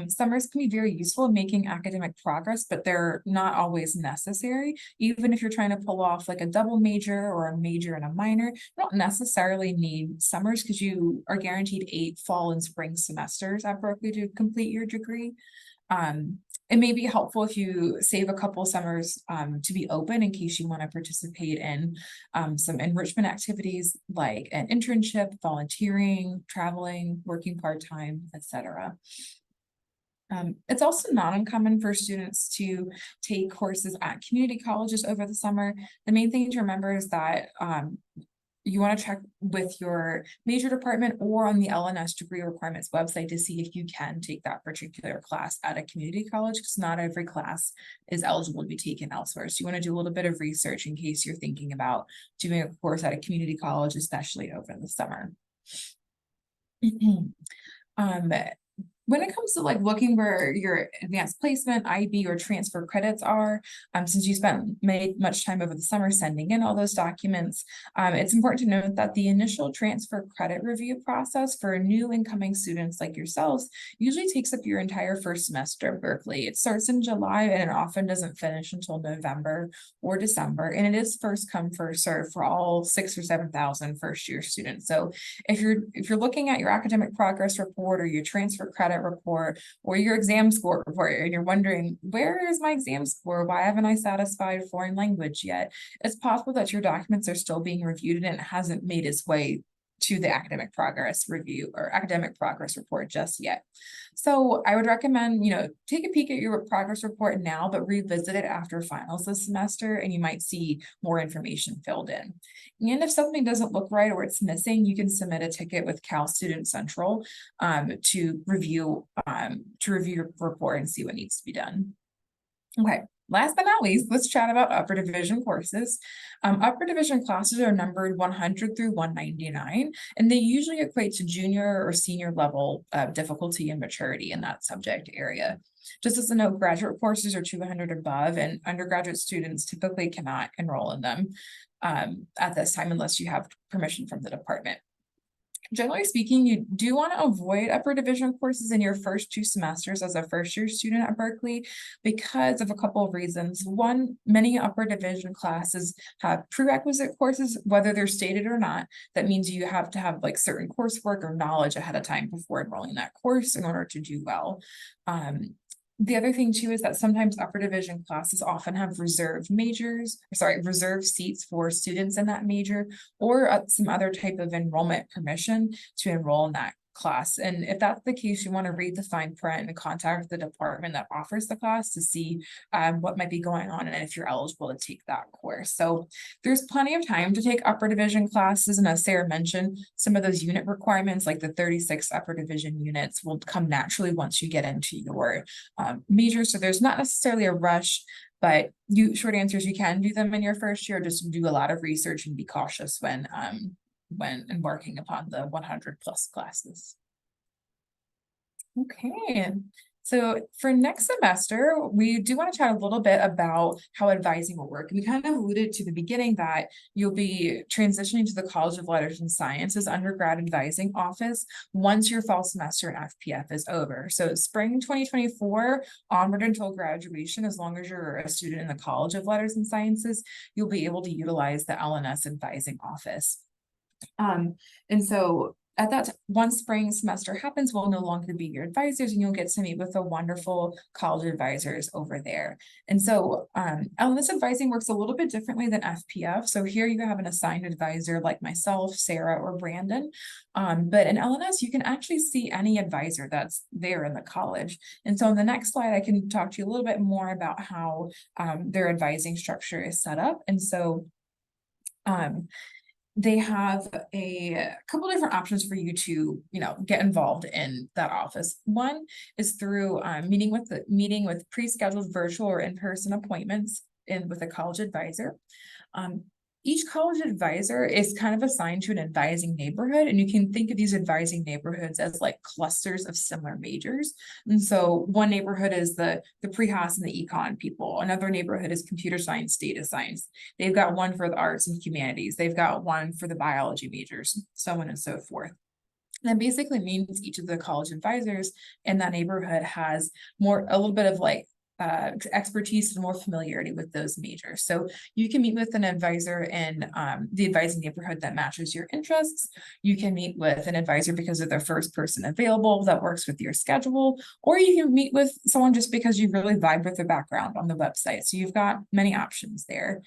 Summers can be very useful in making academic progress, but they're not always necessary. Even if you're trying to pull off like a double major or a major and a minor, you don't necessarily need summers because you are guaranteed 8 fall and spring semesters at Berkeley to complete your degree. It may be helpful if you save a couple summers to be open in case you want to participate in some enrichment activities like an internship, volunteering, traveling, working part-time, etc. It's also not uncommon for students to take courses at community colleges over the summer. The main thing to remember is that you want to check with your major department or on the LNS degree requirements website to see if you can take that particular class at a community college, because not every class is eligible to be taken elsewhere. So you want to do a little bit of research in case you're thinking about doing a course at a community college, especially over the summer. When it comes to like looking where your advanced placement, IB, or transfer credits are, since you made much time over the summer sending in all those documents, it's important to note that the initial transfer credit review process for new incoming students like yourselves usually takes up your entire first semester at Berkeley. It starts in July and it often doesn't finish until November or December, and it is first come, first serve for all 6,000 or 7,000 first year students. So if you're looking at your academic progress report or your transfer credit report or your exam score report and you're wondering, where is my exam score? Why haven't I satisfied foreign language yet? It's possible that your documents are still being reviewed and it hasn't made its way to the academic progress review or academic progress report just yet. So I would recommend, take a peek at your progress report now, but revisit it after finals this semester, and you might see more information filled in. And if something doesn't look right or it's missing, you can submit a ticket with Cal Student Central to review your report and see what needs to be done. Okay, last but not least, let's chat about upper division courses. Upper division classes are numbered 100 through 199, and they usually equate to junior or senior level difficulty and maturity in that subject area. Just as a note, graduate courses are 200 above, and undergraduate students typically cannot enroll in them at this time unless you have permission from the department. Generally speaking, you do want to avoid upper division courses in your first 2 semesters as a first-year student at Berkeley because of a couple of reasons. One, many upper division classes have prerequisite courses, whether they're stated or not. That means you have to have like certain coursework or knowledge ahead of time before enrolling that course in order to do well. The other thing too is that sometimes upper division classes often have reserved seats for students in that major, or some other type of enrollment permission to enroll in that class. And if that's the case, you want to read the fine print and contact the department that offers the class to see what might be going on and if you're eligible to take that course. So there's plenty of time to take upper division classes. And as Sarah mentioned, some of those unit requirements, like the 36 upper division units, will come naturally once you get into your major. So there's not necessarily a rush, but short answers, you can do them in your first year. Just do a lot of research and be cautious when embarking upon the 100+ classes. Okay, so for next semester, we do want to chat a little bit about how advising will work. We kind of alluded to the beginning that you'll be transitioning to the College of Letters and Sciences undergrad advising office once your fall semester in FPF is over. So spring 2024 onward until graduation, as long as you're a student in the College of Letters and Sciences, you'll be able to utilize the LNS advising office. And so at that one spring semester happens, we'll no longer be your advisors, and you'll get to meet with the wonderful college advisors over there. And so LNS advising works a little bit differently than FPF. So here you have an assigned advisor like myself, Sarah, or Brandon. But in LNS, you can actually see any advisor that's there in the college. And so in the next slide, I can talk to you a little bit more about how their advising structure is set up. And so they have a couple different options for you to, get involved in that office. One is through meeting with pre-scheduled virtual or in-person appointments with a college advisor. Each college advisor is kind of assigned to an advising neighborhood, and you can think of these advising neighborhoods as like clusters of similar majors. And so one neighborhood is the pre-hos and the econ people. Another neighborhood is computer science, data science. They've got one for the arts and humanities. They've got one for the biology majors, so on and so forth. That basically means each of the college advisors in that neighborhood has a little bit of like expertise and more familiarity with those majors. So you can meet with an advisor in the advising neighborhood that matches your interests. You can meet with an advisor because they're the first person available that works with your schedule, or you can meet with someone just because you really vibe with their background on the website. So you've got many options there.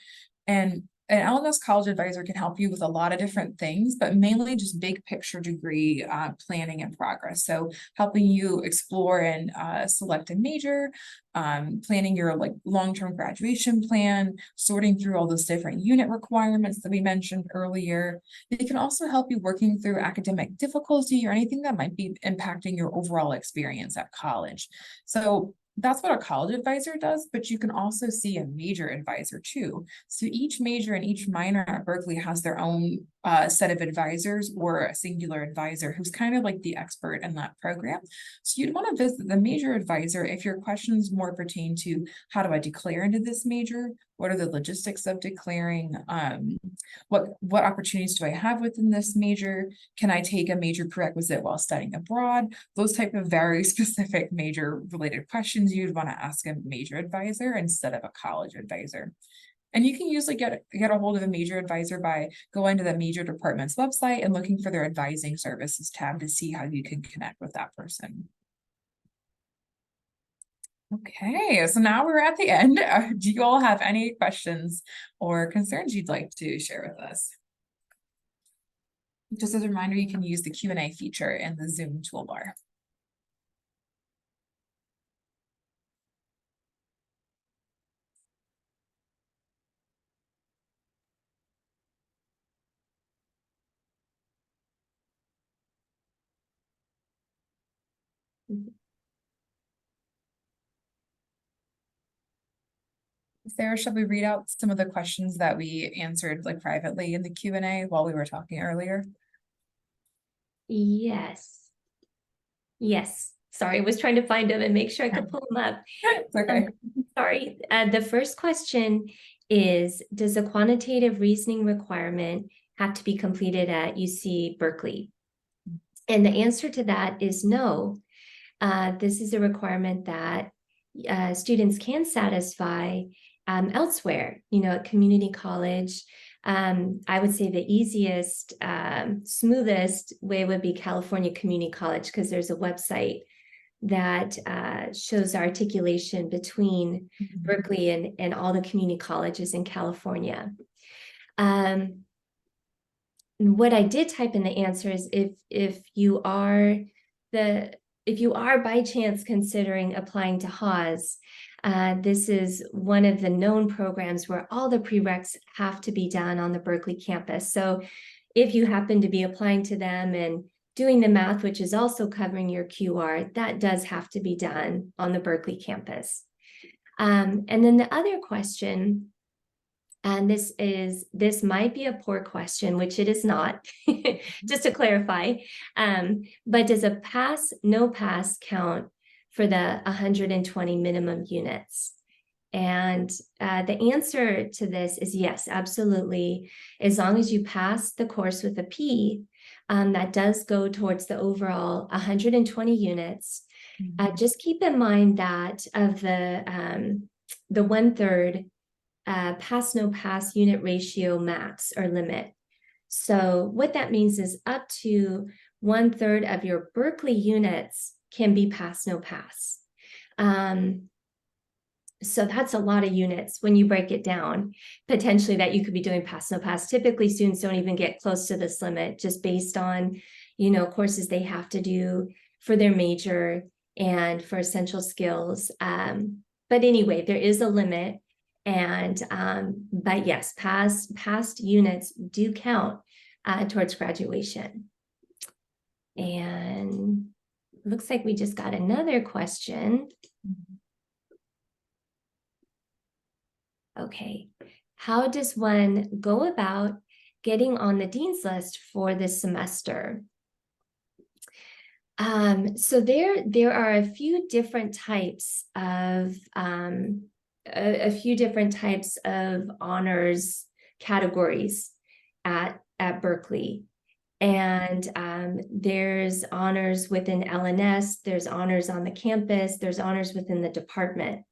And an LNS college advisor can help you with a lot of different things, but mainly just big picture degree planning and progress. So helping you explore and select a major, planning your long-term graduation plan, sorting through all those different unit requirements that we mentioned earlier. They can also help you working through academic difficulty or anything that might be impacting your overall experience at college. So that's what a college advisor does, but you can also see a major advisor too. So each major and each minor at Berkeley has their own set of advisors, or a singular advisor who's kind of like the expert in that program. So you'd want to visit the major advisor if your questions more pertain to how do I declare into this major? What are the logistics of declaring? What opportunities do I have within this major? Can I take a major prerequisite while studying abroad? Those type of very specific major related questions you'd want to ask a major advisor instead of a college advisor. And you can usually get a hold of a major advisor by going to the major department's website and looking for their advising services tab to see how you can connect with that person. Okay, so now we're at the end. Do you all have any questions or concerns you'd like to share with us? Just as a reminder, you can use the Q&A feature in the Zoom toolbar. Sarah, should we read out some of the questions that we answered like privately in the Q&A while we were talking earlier? Yes. Yes. Sorry, I was trying to find them and make sure I could pull them up. It's okay. Sorry. The first question is, does a quantitative reasoning requirement have to be completed at UC Berkeley? And the answer to that is no. This is a requirement that students can satisfy elsewhere, at community college. I would say the easiest, smoothest way would be California Community College, because there's a website that shows articulation between Berkeley and all the community colleges in California. What I did type in the answer is if you are by chance considering applying to Haas, this is one of the known programs where all the prereqs have to be done on the Berkeley campus. So if you happen to be applying to them and doing the math, which is also covering your QR, that does have to be done on the Berkeley campus. And then the other question, and this might be a poor question, which it is not, just to clarify, but does a pass, no pass count for the 120 minimum units? And the answer to this is yes, absolutely. As long as you pass the course with a P, that does go towards the overall 120 units. Just keep in mind that of the 1/3 pass no pass unit ratio max or limit. So what that means is up to 1/3 of your Berkeley units can be pass no pass. So that's a lot of units when you break it down, potentially, that you could be doing pass no pass. Typically, students don't even get close to this limit, just based on, courses they have to do for their major and for essential skills. But anyway, there is a limit. And but yes, past units do count towards graduation. And looks like we just got another question. Okay, how does one go about getting on the dean's list for this semester? So there are a few different types of honors categories at Berkeley. And there's honors within LNS, there's honors on the campus, there's honors within the department.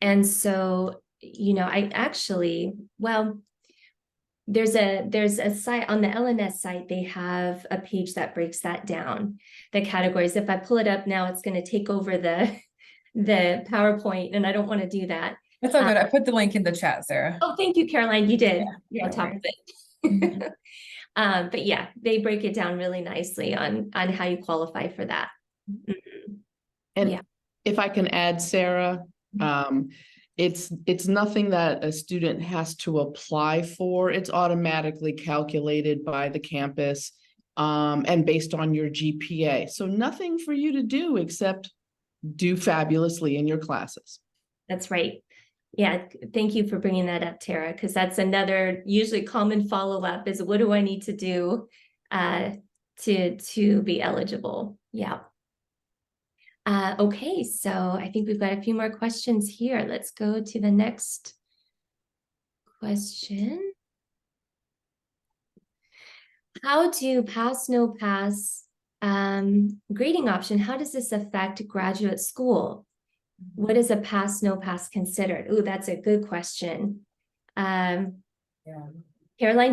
And so, I actually, well, there's a site on the LNS site, they have a page that breaks that down, the categories. If I pull it up now, it's going to take over the PowerPoint, and I don't want to do that. It's all good. I put the link in the chat, Sarah. Oh, thank you, Caroline. You did. Yeah, You're on top of it. But yeah, they break it down really nicely on how you qualify for that. And yeah, if I can add, Sarah, it's nothing that a student has to apply for. It's automatically calculated by the campus and based on your GPA. So nothing for you to do except do fabulously in your classes. That's right. Yeah, thank you for bringing that up, Tara, because that's another usually common follow-up is, what do I need to do to be eligible? Yeah. Okay, so I think we've got a few more questions here. Let's go to the next question. How do pass, no pass grading option, how does this affect graduate school? What is a pass, no pass considered? Ooh, that's a good question. Caroline,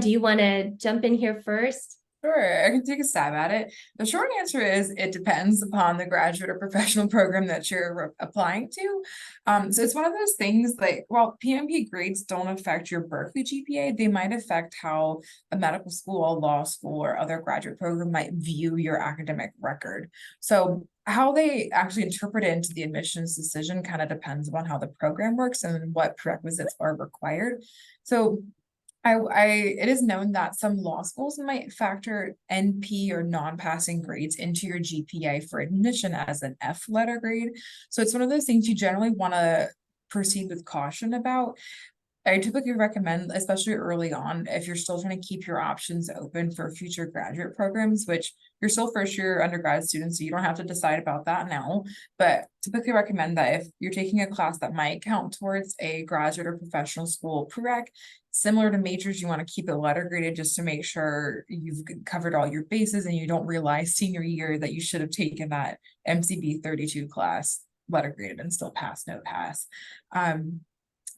do you want to jump in here first? Sure, I can take a stab at it. The short answer is it depends upon the graduate or professional program that you're applying to. So it's one of those things like, while PMP grades don't affect your Berkeley GPA, they might affect how a medical school, a law school, or other graduate program might view your academic record. So how they actually interpret it into the admissions decision kind of depends upon how the program works and what prerequisites are required. So it is known that some law schools might factor NP or non-passing grades into your GPA for admission as an F letter grade. So it's one of those things you generally want to proceed with caution about. I typically recommend, especially early on, if you're still trying to keep your options open for future graduate programs, which you're still first year undergrad students, so you don't have to decide about that now. But typically recommend that if you're taking a class that might count towards a graduate or professional school prereq, similar to majors, you want to keep it letter graded just to make sure you've covered all your bases and you don't realize senior year that you should have taken that MCB 32 class letter graded and still pass, no pass.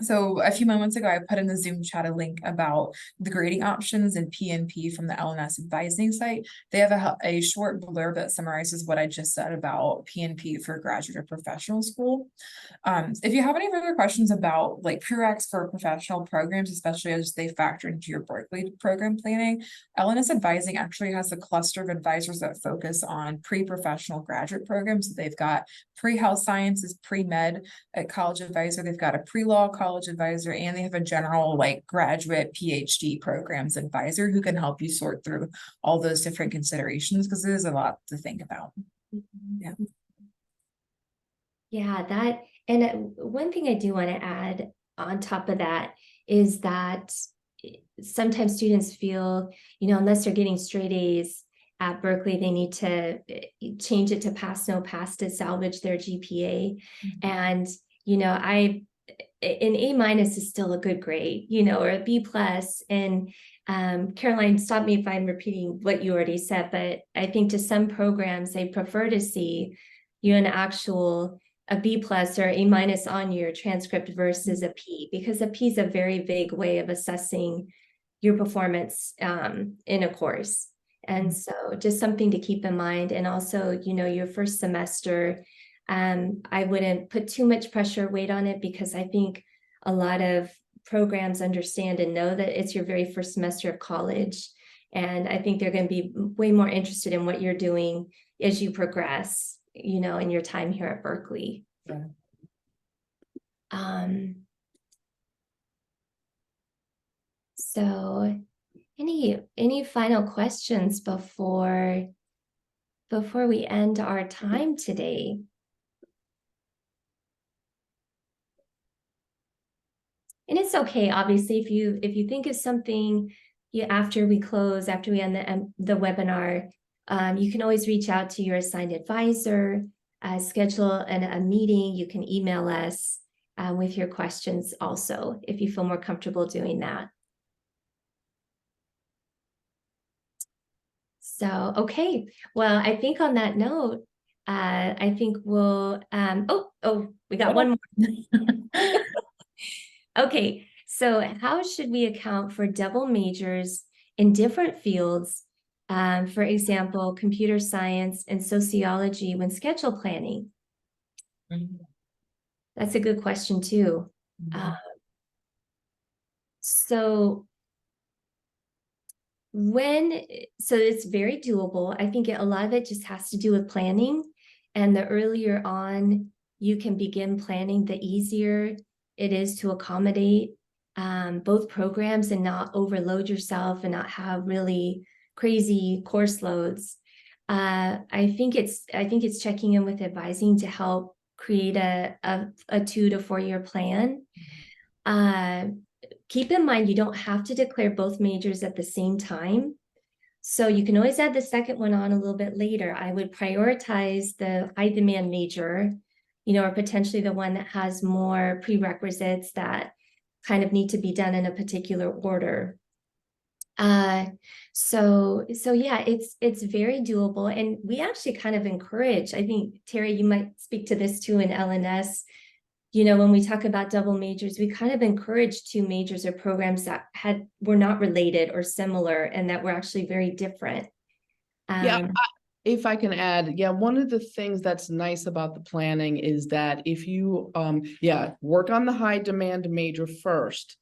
So a few moments ago, I put in the Zoom chat a link about the grading options in PNP from the LNS advising site. They have a short blurb that summarizes what I just said about PNP for graduate or professional school. If you have any further questions about like prereqs for professional programs, especially as they factor into your Berkeley program planning, LNS advising actually has a cluster of advisors that focus on pre-professional graduate programs. They've got pre-health sciences, pre-med at college advisor, they've got a pre-law college advisor, and they have a general like graduate PhD programs advisor who can help you sort through all those different considerations because there's a lot to think about. Yeah. Yeah, and one thing I do want to add on top of that is that sometimes students feel, unless they're getting straight A's at Berkeley, they need to change it to pass, no pass to salvage their GPA. And, an A- is still a good grade, or a B+. And Caroline, stop me if I'm repeating what you already said, but I think to some programs, they prefer to see a B+ or A- on your transcript versus a P, because a P is a very vague way of assessing your performance in a course. And so just something to keep in mind. And also, your first semester, I wouldn't put too much weight on it, because I think a lot of programs understand and know that it's your very first semester of college. And I think they're going to be way more interested in what you're doing as you progress, in your time here at Berkeley. Yeah. So any final questions before we end our time today? And it's okay, obviously, if you think of something after we end the webinar, you can always reach out to your assigned advisor, schedule a meeting. You can email us with your questions also, if you feel more comfortable doing that. So, okay. Well, I think on that note, I think we'll, we got one more. Okay, so how should we account for double majors in different fields? For example, computer science and sociology when schedule planning? That's a good question too. So it's very doable. I think a lot of it just has to do with planning, and the earlier on you can begin planning, the easier it is to accommodate both programs and not overload yourself and not have really crazy course loads. I think it's checking in with advising to help create a 2 to 4 year plan. Keep in mind, you don't have to declare both majors at the same time. So you can always add the second one on a little bit later. I would prioritize the high demand major, or potentially the one that has more prerequisites that kind of need to be done in a particular order. So yeah, it's very doable. And we actually kind of encourage, I think, Terry, you might speak to this too in LNS. When we talk about double majors, we kind of encourage 2 majors or programs that were not related or similar and that were actually very different. Yeah, Um, if I can add, yeah, one of the things that's nice about the planning is that if you, work on the high demand major first,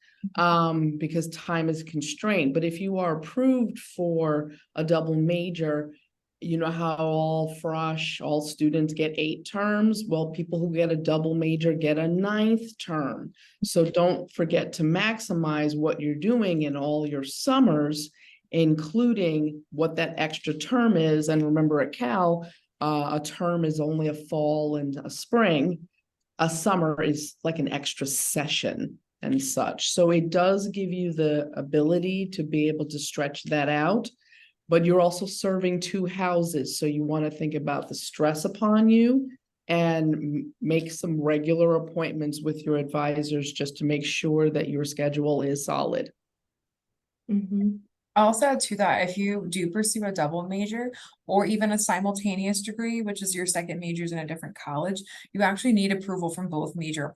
because time is constrained. But if you are approved for a double major, you know how all students get 8 terms. Well, people who get a double major get a 9th term. So don't forget to maximize what you're doing in all your summers, including what that extra term is. And remember, at Cal, a term is only a fall and a spring. A summer is like an extra session and such. So it does give you the ability to be able to stretch that out, but you're also serving 2 houses. So you want to think about the stress upon you and make some regular appointments with your advisors just to make sure that your schedule is solid. mhm. I'll also add to that, if you do pursue a double major or even a simultaneous degree, which is your second majors in a different college, you actually need approval from both major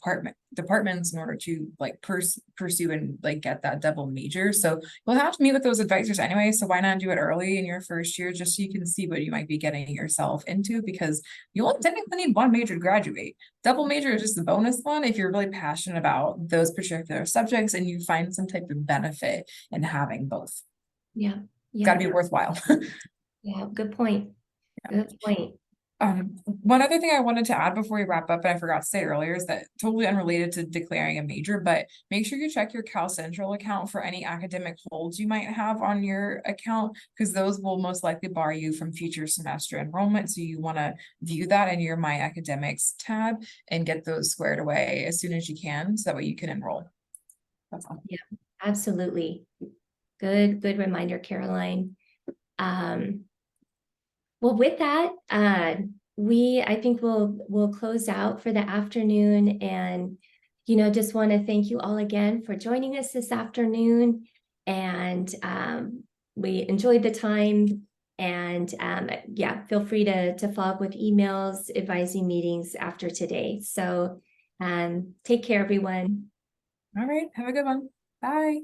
departments in order to like pursue and like get that double major. So you'll have to meet with those advisors anyway. So why not do it early in your first year, just so you can see what you might be getting yourself into, because you only technically need 1 major to graduate. Double major is just the bonus one if you're really passionate about those particular subjects and you find some type of benefit in having both. Yeah, Gotta yeah, be worthwhile. yeah, good point. Good point. One other thing I wanted to add before we wrap up, and I forgot to say earlier, is that totally unrelated to declaring a major, but make sure you check your Cal Central account for any academic holds you might have on your account, because those will most likely bar you from future semester enrollment. So you want to view that in your My Academics tab and get those squared away as soon as you can, so that way you can enroll. That's all. Yeah, absolutely. Good reminder, Caroline. Well, with that, I think we'll close out for the afternoon, and just want to thank you all again for joining us this afternoon. And we enjoyed the time. And yeah, feel free to follow up with emails, advising meetings after today. So take care, everyone. All right, have a good one. Bye.